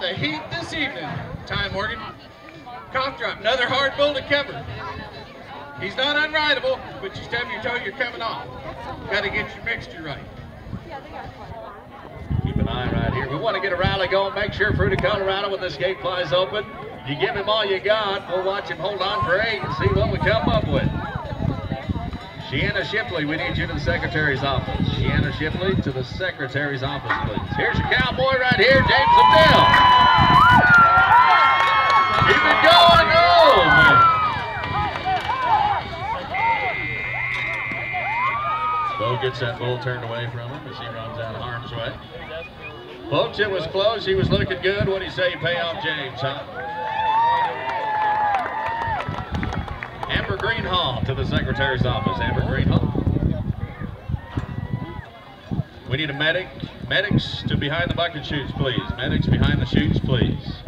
The heat this evening, Ty Morgan. Cough drop, another hard bull to cover. He's not unrideable, but you stub your toe, you're coming off. Got to get your mixture right. Keep an eye right here. We want to get a rally going. Make sure Fruita Colorado, when this gate flies open, you give him all you got. We'll watch him hold on for 8 and see what we come up with. Shiana Shipley, we need you to the secretary's office. Shiana Shipley to the secretary's office, please. Here's your cowboy right here, James Abdel. Keep it going. Oh, man. Bo gets that bull turned away from him as he runs out of harm's way. Folks, it was close. He was looking good. What do you say you pay off James, huh? Amber Greenhall to the secretary's office. Amber Greenhall. We need a medic. Medics to behind the bucket chutes, please. Medics behind the chutes, please.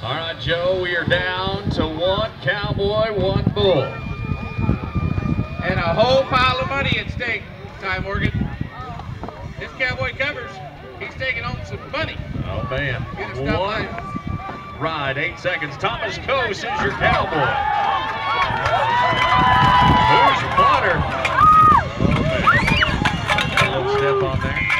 All right, Joe, we are down to 1 cowboy, 1 bull. And a whole pile of money at stake, Ty Morgan. This cowboy covers. He's taking home some money. Oh, man. 1 ride, 8 seconds. Thomas Coase is your cowboy. Who's your butter? Oh, man. A little step on there.